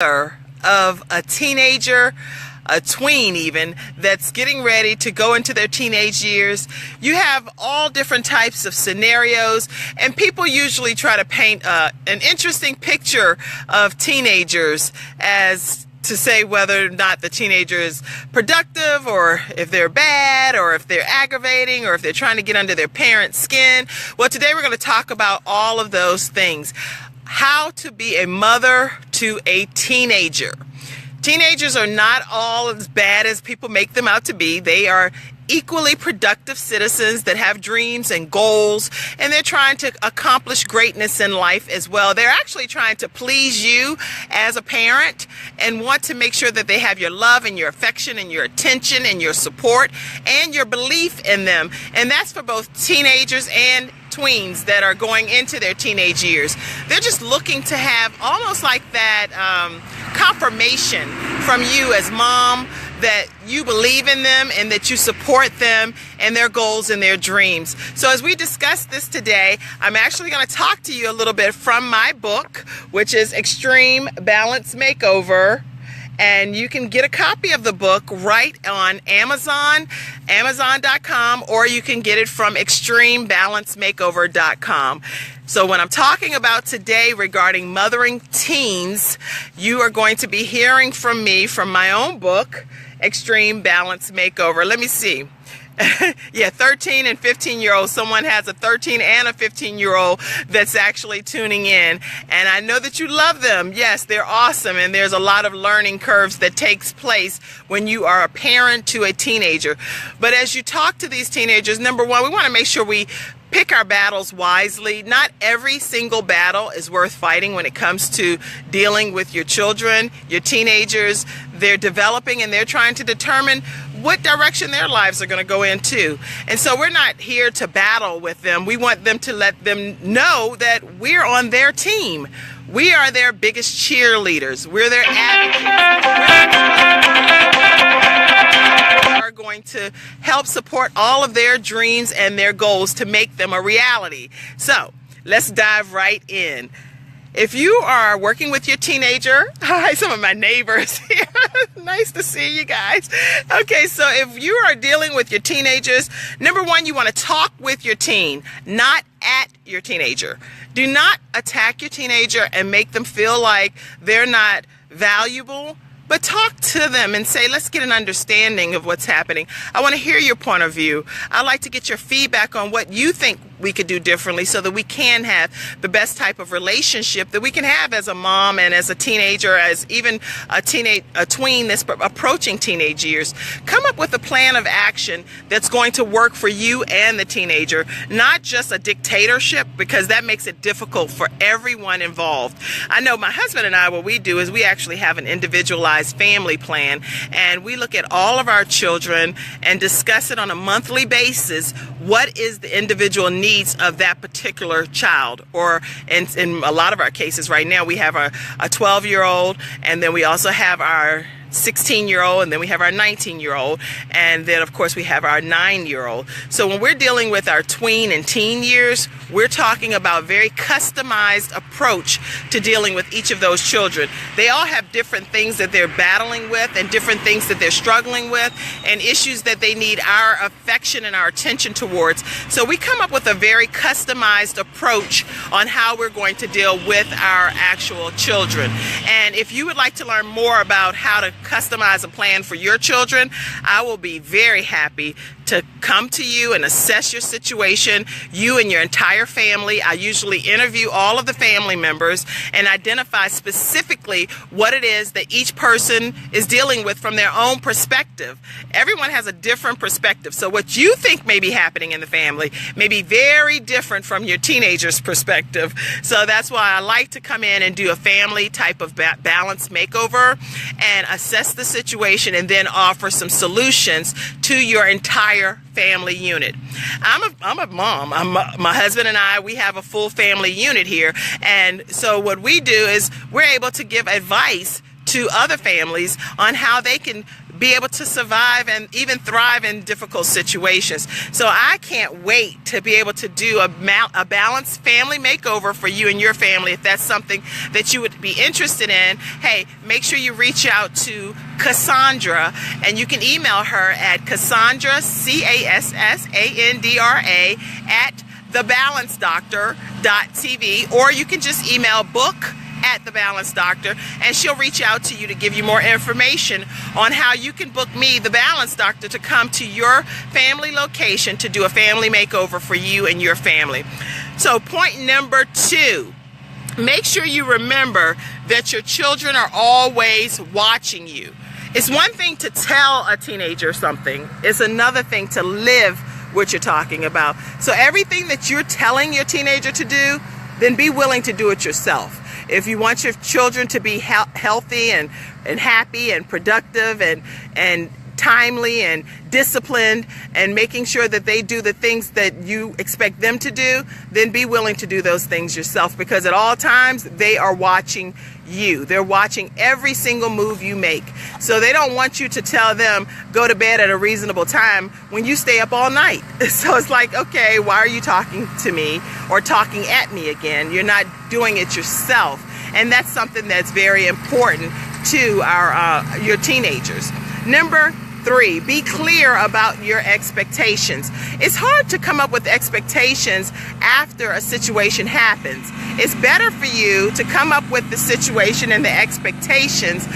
Of a teenager, a tween even, that's getting ready to go into their teenage years. You have all different types of scenarios, and people usually try to paint an interesting picture of teenagers as to say whether or not the teenager is productive, or if they're bad, or if they're aggravating, or if they're trying to get under their parents' skin. Well, today we're going to talk about all of those things. How to be a mother to a teenager. Teenagers are not all as bad as people make them out to be. They are equally productive citizens that have dreams and goals, and they're trying to accomplish greatness in life as well. They're actually trying to please you as a parent and want to make sure that they have your love and your affection and your attention and your support and your belief in them. And that's for both teenagers and tweens that are going into their teenage years. They're just looking to have almost like that confirmation from you as mom that you believe in them and that you support them and their goals and their dreams. So as we discuss this today, I'm actually going to talk to you a little bit from my book, which is Extreme Balance Makeover. And you can get a copy of the book right on Amazon, Amazon.com, or you can get it from ExtremeBalanceMakeover.com. So when I'm talking about today regarding mothering teens, you are going to be hearing from me from my own book, Extreme Balance Makeover. Let me see. Yeah, 13 and 15-year-olds. Someone has a 13 and a 15-year-old that's actually tuning in. And I know that you love them. Yes, they're awesome. And there's a lot of learning curves that takes place when you are a parent to a teenager. But as you talk to these teenagers, number one, we want to make sure we pick our battles wisely. Not every single battle is worth fighting when it comes to dealing with your children, your teenagers. They're developing and they're trying to determine what direction their lives are going to go into. And so we're not here to battle with them. We want them to let them know that we're on their team. We are their biggest cheerleaders. We're their advocates. We are going to help support all of their dreams and their goals to make them a reality. So let's dive right in. If you are working with your teenager, hi, some of my neighbors here. Nice to see you guys. Okay, so if you are dealing with your teenagers, number one, you want to talk with your teen, not at your teenager. Do not attack your teenager and make them feel like they're not valuable. But talk to them and say, let's get an understanding of what's happening. I want to hear your point of view. I'd like to get your feedback on what you think we could do differently so that we can have the best type of relationship that we can have as a mom and as a teenager, as even a tween that's approaching teenage years. Come up with a plan of action that's going to work for you and the teenager, not just a dictatorship, because that makes it difficult for everyone involved. I know my husband and I, what we do is we actually have an individualized family plan, and we look at all of our children and discuss it on a monthly basis. What is the individual needs of that particular child? Or in a lot of our cases right now, we have a 12-year-old, and then we also have our 16-year-old, and then we have our 19-year-old, and then of course we have our 9-year-old. So when we're dealing with our tween and teen years, we're talking about a very customized approach to dealing with each of those children. They all have different things that they're battling with and different things that they're struggling with and issues that they need our affection and our attention towards. So we come up with a very customized approach on how we're going to deal with our actual children. And if you would like to learn more about how to customize a plan for your children, I will be very happy to come to you and assess your situation, you and your entire family. I usually interview all of the family members and identify specifically what it is that each person is dealing with from their own perspective. Everyone has a different perspective, so what you think may be happening in the family may be very different from your teenager's perspective. So that's why I like to come in and do a family type of balance makeover and assess the situation and then offer some solutions to your entire family unit. I'm a mom. My husband and I, we have a full family unit here, and so what we do is we're able to give advice to other families on how they can be able to survive and even thrive in difficult situations. So I can't wait to be able to do a balanced family makeover for you and your family. If that's something that you would be interested in, hey, make sure you reach out to Cassandra, and you can email her at Cassandra, Cassandra, at thebalancedoctor.tv, or you can just email book@thebalancedoctor, and she'll reach out to you to give you more information on how you can book me, the Balanced Doctor, to come to your family location to do a family makeover for you and your family. So point number 2, make sure you remember that your children are always watching you. It's one thing to tell a teenager something. It's another thing to live what you're talking about. So everything that you're telling your teenager to do, then be willing to do it yourself. If you want your children to be healthy and happy and productive and timely and disciplined and making sure that they do the things that you expect them to do, then be willing to do those things yourself, because at all times they are watching you. They're watching every single move you make. So they don't want you to tell them go to bed at a reasonable time when you stay up all night. So it's like, okay, why are you talking to me or talking at me again? You're not doing it yourself. And that's something that's very important to your teenagers. Number 3, be clear about your expectations. It's hard to come up with expectations after a situation happens. It's better for you to come up with the situation and the expectations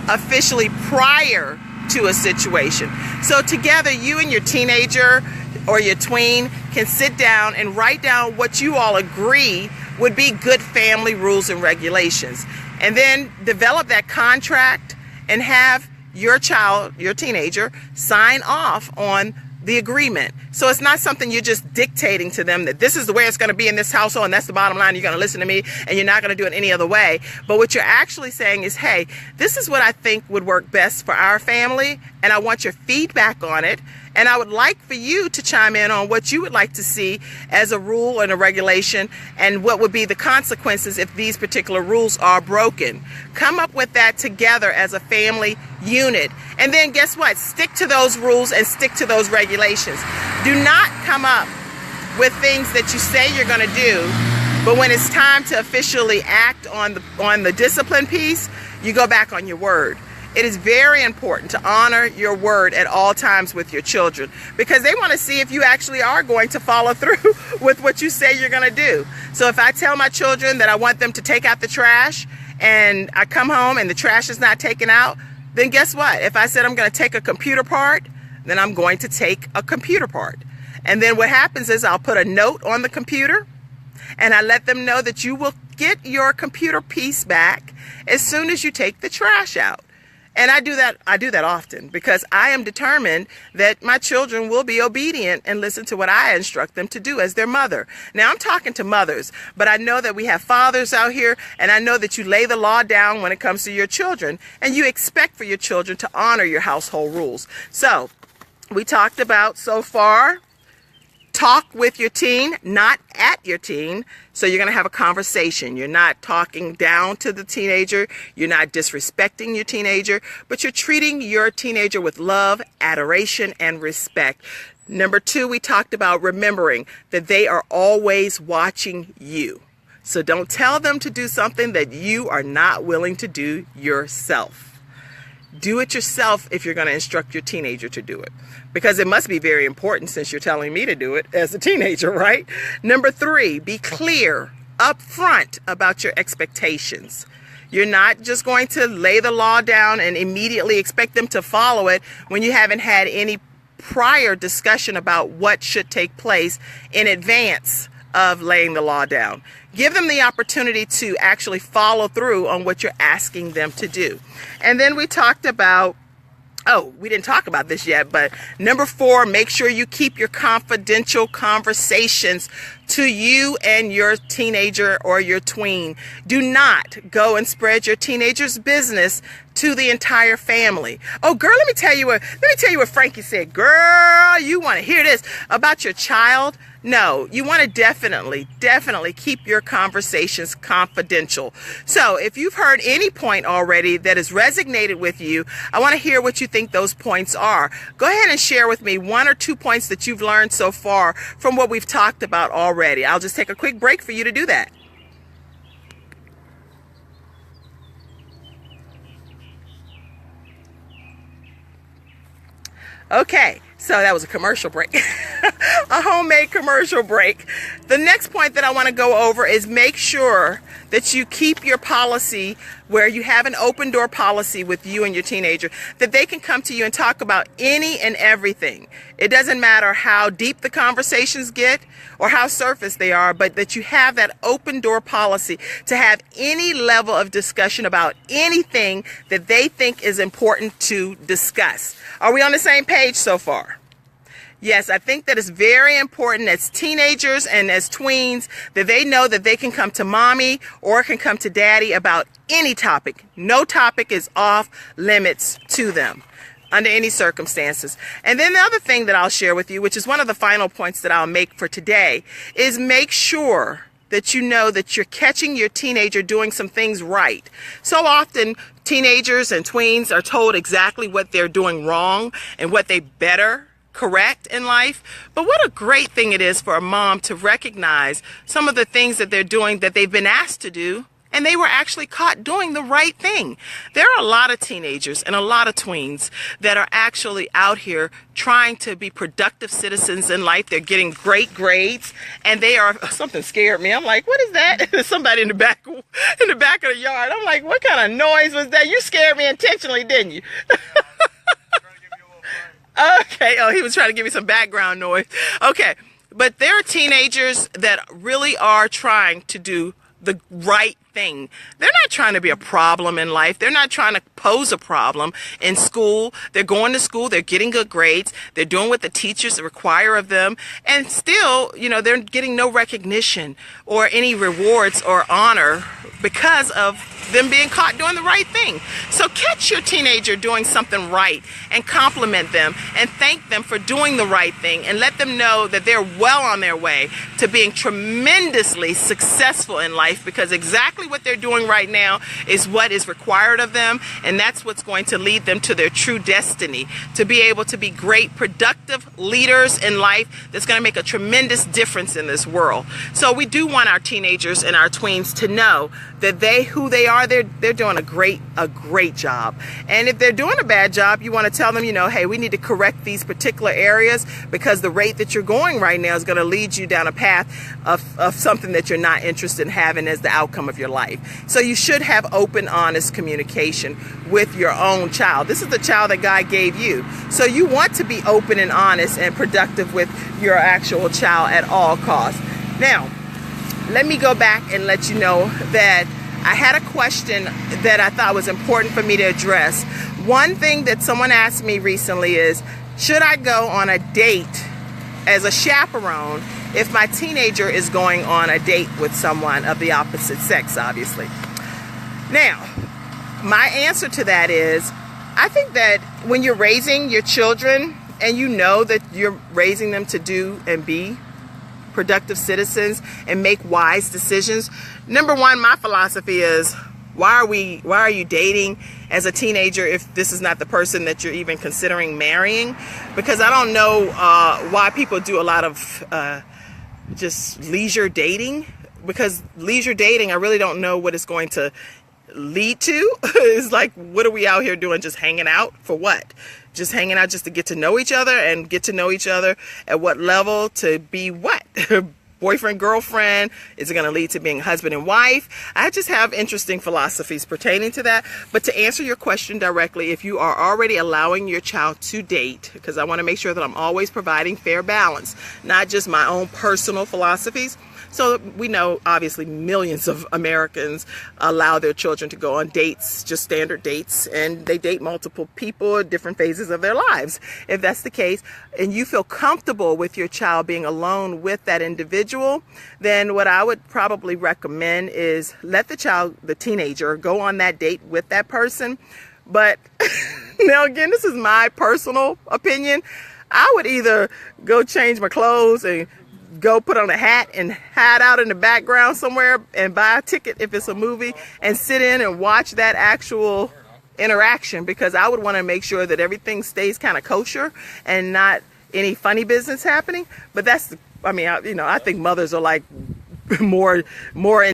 officially prior to a situation. So together, you and your teenager or your tween can sit down and write down what you all agree would be good family rules and regulations. And then develop that contract and have your child, your teenager, sign off on the agreement. So it's not something you're just dictating to them that this is the way it's going to be in this household and that's the bottom line. You're going to listen to me and you're not going to do it any other way. But what you're actually saying is, hey, this is what I think would work best for our family, and I want your feedback on it. And I would like for you to chime in on what you would like to see as a rule and a regulation, and what would be the consequences if these particular rules are broken. Come up with that together as a family unit. And then guess what? Stick to those rules and stick to those regulations. Do not come up with things that you say you're going to do, but when it's time to officially act on the discipline piece, you go back on your word. It is very important to honor your word at all times with your children, because they want to see if you actually are going to follow through with what you say you're going to do. So if I tell my children that I want them to take out the trash and I come home and the trash is not taken out, then guess what? If I said I'm going to take a computer part, then I'm going to take a computer part. And then what happens is I'll put a note on the computer and I let them know that you will get your computer piece back as soon as you take the trash out. And I do that often, because I am determined that my children will be obedient and listen to what I instruct them to do as their mother. Now, I'm talking to mothers, but I know that we have fathers out here, and I know that you lay the law down when it comes to your children, and you expect for your children to honor your household rules. So we talked about so far, talk with your teen, not at your teen. So you're going to have a conversation. You're not talking down to the teenager. You're not disrespecting your teenager, but you're treating your teenager with love, adoration, and respect. Number 2, we talked about remembering that they are always watching you. So don't tell them to do something that you are not willing to do yourself. Do it yourself if you're going to instruct your teenager to do it, because it must be very important since you're telling me to do it as a teenager, right? Number 3, be clear up front about your expectations. You're not just going to lay the law down and immediately expect them to follow it when you haven't had any prior discussion about what should take place in advance of laying the law down. Give them the opportunity to actually follow through on what you're asking them to do. And then we talked about, we didn't talk about this yet, but number 4, make sure you keep your confidential conversations to you and your teenager or your tween. Do not go and spread your teenager's business to the entire family. Oh, girl, let me tell you what Frankie said. Girl, you want to hear this about your child? No, you want to definitely keep your conversations confidential. So if you've heard any point already that has resonated with you, I want to hear what you think those points are. Go ahead and share with me 1 or 2 points that you've learned so far from what we've talked about already. I'll just take a quick break for you to do that. Okay, so that was a commercial break, a homemade commercial break. The next point that I want to go over is make sure that you keep your policy where you have an open door policy with you and your teenager, that they can come to you and talk about any and everything. It doesn't matter how deep the conversations get or how surface they are, but that you have that open door policy to have any level of discussion about anything that they think is important to discuss. Are we on the same page so far? Yes, I think that it's very important as teenagers and as tweens that they know that they can come to mommy or can come to daddy about any topic. No topic is off limits to them under any circumstances. And then the other thing that I'll share with you, which is one of the final points that I'll make for today, is make sure that you know that you're catching your teenager doing some things right. So often teenagers and tweens are told exactly what they're doing wrong and what they better correct in life. But what a great thing it is for a mom to recognize some of the things that they're doing that they've been asked to do, and they were actually caught doing the right thing. There are a lot of teenagers and a lot of tweens that are actually out here trying to be productive citizens in life. They're getting great grades, and they are, something scared me. I'm like, what is that? There's somebody in the back of the yard. I'm like, what kind of noise was that? You scared me intentionally, didn't you? Okay, oh, he was trying to give me some background noise. Okay, but there are teenagers that really are trying to do the right thing. They're not trying to be a problem in life. They're not trying to pose a problem in school. They're going to school. They're getting good grades. They're doing what the teachers require of them. And still, you know, they're getting no recognition or any rewards or honor because of them being caught doing the right thing. So catch your teenager doing something right and compliment them and thank them for doing the right thing and let them know that they're well on their way to being tremendously successful in life, because exactly what they're doing right now is what is required of them, and that's what's going to lead them to their true destiny, to be able to be great, productive leaders in life that's going to make a tremendous difference in this world. So we do want our teenagers and our tweens to know that who they are, they're doing a great job. And if they're doing a bad job, you want to tell them, you know, hey, we need to correct these particular areas, because the rate that you're going right now is going to lead you down a path of something that you're not interested in having as the outcome of your life. So you should have open, honest communication with your own child. This is the child that God gave you. So you want to be open and honest and productive with your actual child at all costs. Now, let me go back and let you know that I had a question that I thought was important for me to address. One thing that someone asked me recently is, should I go on a date as a chaperone if my teenager is going on a date with someone of the opposite sex, obviously? Now, my answer to that is, I think that when you're raising your children and you know that you're raising them to do and be productive citizens and make wise decisions, number one, my philosophy is, why are you dating as a teenager if this is not the person that you're even considering marrying? Because I don't know why people do a lot of just leisure dating, because leisure dating, I really don't know what it's going to lead to. It's like, what are we out here doing? Just hanging out for what? Just hanging out just to get to know each other, and get to know each other at what level to be what? Boyfriend, girlfriend? Is it going to lead to being husband and wife? I just have interesting philosophies pertaining to that. But to answer your question directly, if you are already allowing your child to date, because I want to make sure that I'm always providing fair balance, not just my own personal philosophies. So we know obviously millions of Americans allow their children to go on dates, just standard dates, and they date multiple people at different phases of their lives. If that's the case, and you feel comfortable with your child being alone with that individual, then what I would probably recommend is let the child, the teenager, go on that date with that person. But now again, this is my personal opinion. I would either go change my clothes and go put on a hat and hide out in the background somewhere and buy a ticket if it's a movie and sit in and watch that actual interaction, because I would want to make sure that everything stays kind of kosher and not any funny business happening. But that's, I mean, I think mothers are like more